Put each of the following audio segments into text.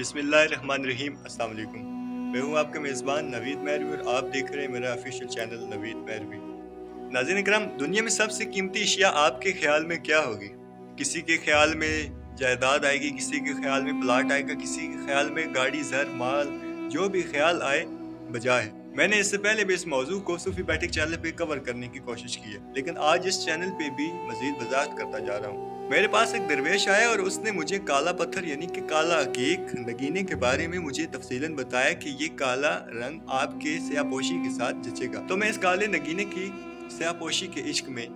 बिस्मिल्लाहिर्रहमानिर्रहीम। अस्सलाम वालेकुम। मैं हूं आपका मेज़बान नवीद मेहरवी और आप देख रहे हैं मेरा ऑफिशियल चैनल नवीद मेहरवी। नाज़रीन इकराम, दुनिया में सबसे कीमती अशिया आपके ख्याल में क्या होगी? किसी के ख्याल में जायदाद आएगी, किसी के ख्याल में प्लाट आएगा, किसी के ख्याल में गाड़ी, ज़र, माल, जो भी ख्याल आए बजा है। मैंने इससे पहले भी इस मौजू को सूफी बैठक चैनल पे कवर करने की कोशिश की है, लेकिन आज इस चैनल पे भी मजीद वजाहत करता जा रहा हूँ। मेरे पास एक दरवेश आया और उसने मुझे काला पत्थर यानी कि काला अकीक नगीने के बारे में मुझे तफसीलन बताया कि ये काला रंग आपके स्याहपोशी के साथ जचेगा। तो मैं इस काले नगीने की स्याहपोशी के इश्क में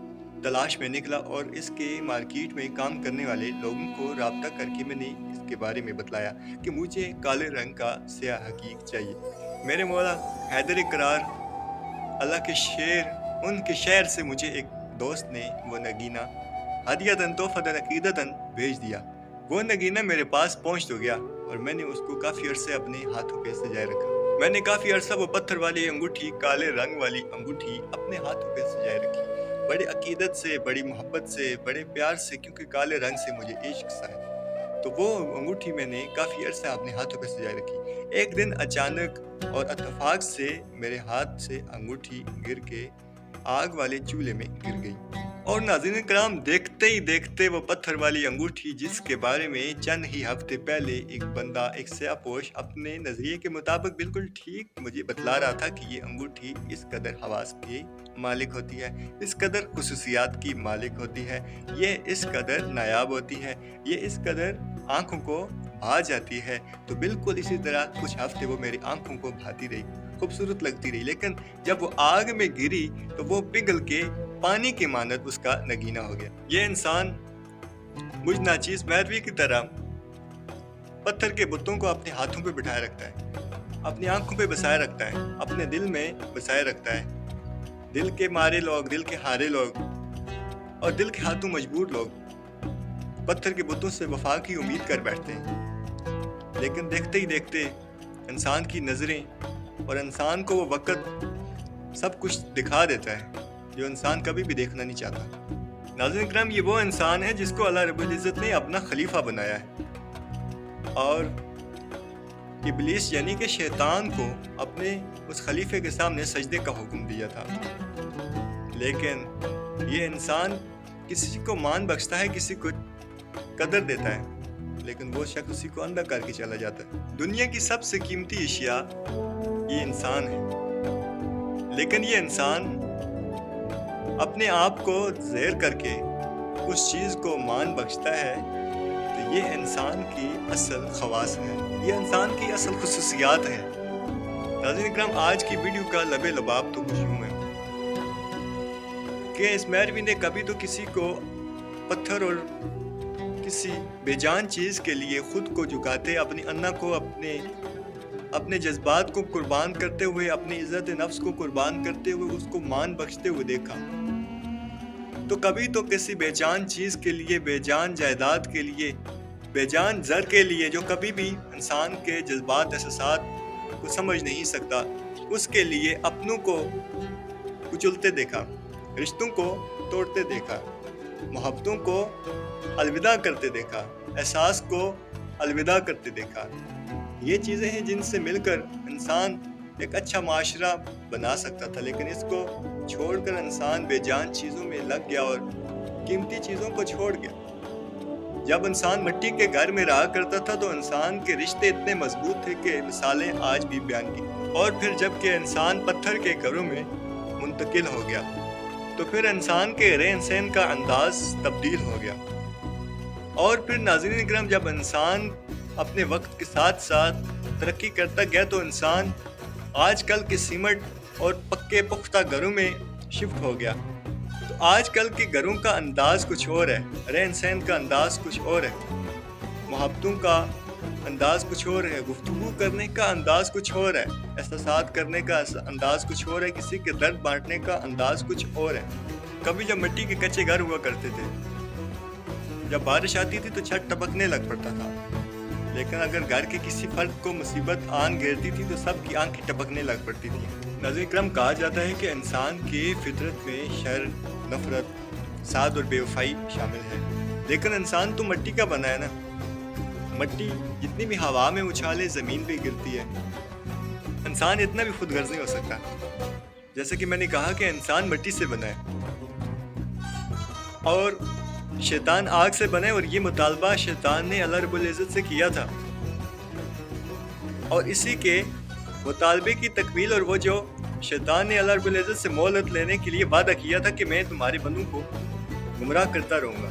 तलाश में निकला और इसके मार्केट में काम करने वाले लोगों को राब्ता करके मैंने इसके बारे में बतलाया कि मुझे काले रंग का स्याह हकीक चाहिए। मेरे मौला हैदर करार अल्लाह के शेर उनके शहर से मुझे एक दोस्त ने वो नगीना हदियतन तोहफतन अकीदतन भेज दिया। वो नगीना मेरे पास पहुंच तो गया और मैंने उसको काफ़ी अरसे अपने हाथों पे सजाए रखा। मैंने काफ़ी अरसा वो पत्थर वाली अंगूठी, काले रंग वाली अंगूठी अपने हाथों पे सजाए रखी, बड़ी अकीदत से, बड़ी मोहब्बत से, बड़े प्यार से, क्योंकि काले रंग से मुझे इश्क सा है। तो वो अंगूठी मैंने काफ़ी अरसा अपने हाथों पे सजाए रखी। एक दिन अचानक और इत्तेफाक से मेरे हाथ से अंगूठी गिर के आग वाले चूल्हे में गिर गई और नाज़रीन कराम, देखते ही देखते वो पत्थर वाली अंगूठी, जिसके बारे में चंद ही हफ्ते पहले एक बंदा, एक स्याहपोश अपने नज़रिए के मुताबिक बिल्कुल ठीक मुझे बतला रहा था कि ये अंगूठी इस कदर हवास की मालिक होती है, इस कदर खुसूसियात की मालिक होती है, ये इस कदर नायाब होती है, ये इस कदर आँखों को भा जाती है। तो बिल्कुल इसी तरह कुछ हफ्ते वो मेरी आँखों को भाती रही, खूबसूरत लगती रही, लेकिन जब वो आग में गिरी तो वो पिघल के पानी की मानद उसका नगीना हो गया। ये इंसान मुझ नाचीज मेहरवी की तरह पत्थर के बुतों को अपने हाथों पे बिठाए रखता है, अपनी आंखों पे बसाए रखता है, अपने दिल में बसाए रखता है। दिल के मारे लोग, दिल के हारे लोग और दिल के हाथों मजबूर लोग पत्थर के बुतों से वफा की उम्मीद कर बैठते हैं, लेकिन देखते ही देखते इंसान की नज़रें और इंसान को वो वक़्त सब कुछ दिखा देता है जो इंसान कभी भी देखना नहीं चाहता। नाज़रीन इकराम, ये वो इंसान है जिसको अल्लाह रब्बुल इज़्ज़त ने अपना खलीफा बनाया है और इब्लीस यानी कि शैतान को अपने उस खलीफे के सामने सजदे का हुक्म दिया था। लेकिन ये इंसान किसी को मान बख्शता है, किसी को कदर देता है, लेकिन वो शख्स उसी को अंधा करके चला जाता है। दुनिया की सबसे कीमती अशिया ये इंसान है, लेकिन ये इंसान अपने आप को ज़ेर करके उस चीज़ को मान बख्शता है। तो ये इंसान की असल खवास है, ये इंसान की असल खुसूसियात है। नाज़रीन इकराम, आज की वीडियो का लबे लबाब तो कुछ यूँ है कि इस मेहरवी ने कभी तो किसी को पत्थर और किसी बेजान चीज़ के लिए ख़ुद को झुकाते, अपनी अन्ना को, अपने जज्बात को कुर्बान करते हुए, अपनी इज़्ज़त नफ्स को कुर्बान करते हुए उसको मान बख्शते हुए देखा। तो कभी तो किसी बेजान चीज़ के लिए, बेजान जायदाद के लिए, बेजान ज़र के लिए, जो कभी भी इंसान के जज्बात एहसासात को समझ नहीं सकता, उसके लिए अपनों को कुचलते देखा, रिश्तों को तोड़ते देखा, मोहब्बतों को अलविदा करते देखा, एहसास को अलविदा करते देखा। ये चीज़ें हैं जिनसे मिलकर इंसान एक अच्छा माशरा बना सकता था, लेकिन इसको छोड़कर इंसान बेजान चीज़ों में लग गया और कीमती चीज़ों को छोड़ गया। जब इंसान मिट्टी के घर में रहा करता था तो इंसान के रिश्ते इतने मजबूत थे कि मिसालें आज भी बयान की, और फिर जबकि इंसान पत्थर के घरों में मुंतकिल हो गया तो फिर इंसान के रहन सहन का अंदाज तब्दील हो गया। और फिर नाज़रीन इकराम, जब इंसान अपने वक्त के साथ साथ तरक्की करता गया तो इंसान आजकल के सीमेंट और पक्के पुख्ता घरों में शिफ्ट हो गया। तो आजकल के घरों का अंदाज़ कुछ और है, रहन सहन का अंदाज़ कुछ और है, मोहब्बतों का अंदाज़ कुछ और है, गुफ्तगू करने का अंदाज़ कुछ और है, एहसास करने का अंदाज़ कुछ और है, किसी के दर्द बांटने का अंदाज़ कुछ और है। कभी जब मिट्टी के कच्चे घर हुआ करते थे, जब बारिश आती थी तो छत टपकने लग पड़ता था, लेकिन अगर घर के किसी फर्द को मुसीबत आन घेरती थी तो सबकी आंखें टपकने लग पड़ती थी। नाज़रीन इकराम, कहा जाता है कि इंसान की फितरत में शर, नफरत, साद और बेवफाई शामिल है, लेकिन इंसान तो मिट्टी का बना है ना। मट्टी जितनी भी हवा में उछाले ज़मीन पे गिरती है। इंसान इतना भी खुदगर्ज नहीं हो सकता। जैसे कि मैंने कहा कि इंसान मिट्टी से बना है और शैतान आग से बना है, और ये मुतालबा शैतान ने अल्लाह रब्बुल इज़्ज़त से किया था, और इसी के मुतालबे की तकमील, और वो जो शैतान ने अल्लाह रब्बुल इज़्ज़त से मोहलत लेने के लिए वादा किया था कि मैं तुम्हारे बंदों को गुमराह करता रहूँगा।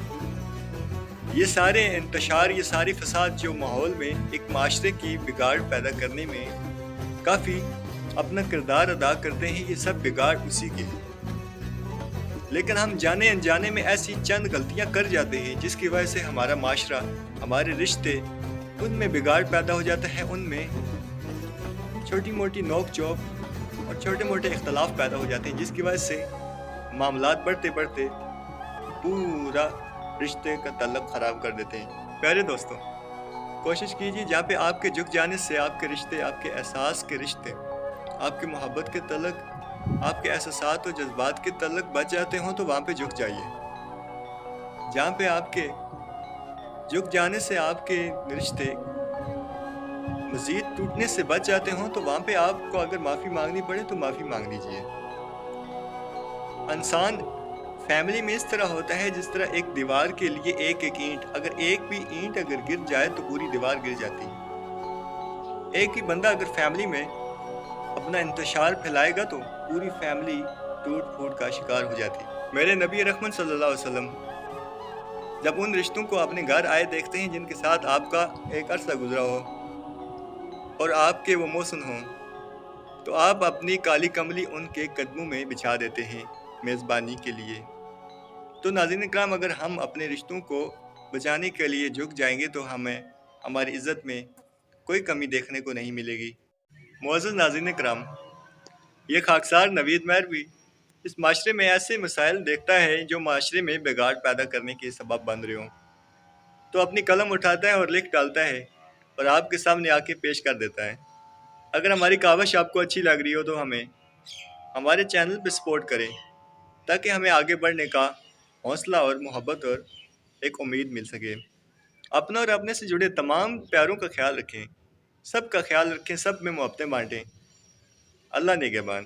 ये सारे इंतशार, ये सारी फसाद जो माहौल में एक माशरे की बिगाड़ पैदा करने में काफ़ी अपना किरदार अदा करते हैं, ये सब बिगाड़ उसी के हैं। लेकिन हम जाने अनजाने में ऐसी चंद गलतियां कर जाते हैं जिसकी वजह से हमारा माशरा, हमारे रिश्ते, उनमें बिगाड़ पैदा हो जाता है, उनमें छोटी मोटी नोक चोक और छोटे मोटे इख्तलाफ पैदा हो जाते हैं, जिसकी वजह से मामलात बढ़ते बढ़ते पूरा रिश्ते का तल्लक ख़राब कर देते हैं। प्यारे दोस्तों, कोशिश कीजिए जहाँ पे आपके झुक जाने से आपके रिश्ते, आपके एहसास के रिश्ते, आपकी मोहब्बत के तल्लक, आपके एहसास और जज्बात के तल्लक बच जाते हों तो वहाँ पे झुक जाइए। जहाँ पे आपके झुक जाने से आपके रिश्ते मज़ीद टूटने से बच जाते हों तो वहाँ पे आपको अगर माफ़ी मांगनी पड़े तो माफ़ी मांग लीजिए। इंसान फैमिली में इस तरह होता है जिस तरह एक दीवार के लिए एक एक ईंट, अगर एक भी ईंट अगर गिर जाए तो पूरी दीवार गिर जाती है। एक ही बंदा अगर फैमिली में अपना इंतशार फैलाएगा तो पूरी फैमिली टूट फूट का शिकार हो जाती है। मेरे नबी रहमत सल्लल्लाहु अलैहि वसल्लम जब उन रिश्तों को अपने घर आए देखते हैं जिनके साथ आपका एक अरसा गुजरा हो और आपके वो मोहसिन हों, तो आप अपनी काली कमली उनके कदमों में बिछा देते हैं मेज़बानी के लिए। तो नाज़रीन इकराम, अगर हम अपने रिश्तों को बचाने के लिए झुक जाएंगे तो हमें हमारी इज़्ज़त में कोई कमी देखने को नहीं मिलेगी। मुअज़्ज़ज़ नाज़रीन इकराम, ये खाकसार नवीद महरवी इस माशरे में ऐसे मसाइल देखता है जो माशरे में बिगाड़ पैदा करने के सबब बन रहे हों, तो अपनी कलम उठाता है और लिख डालता है और आपके सामने आके पेश कर देता है। अगर हमारी काविश आपको अच्छी लग रही हो तो हमें हमारे चैनल पर सपोर्ट करें ताकि हमें आगे बढ़ने का हौसला और मोहब्बत और एक उम्मीद मिल सके। अपना और अपने से जुड़े तमाम प्यारों का ख्याल रखें, सब का ख्याल रखें, सब में मोहब्बतें बांटें। अल्लाह निगहबान।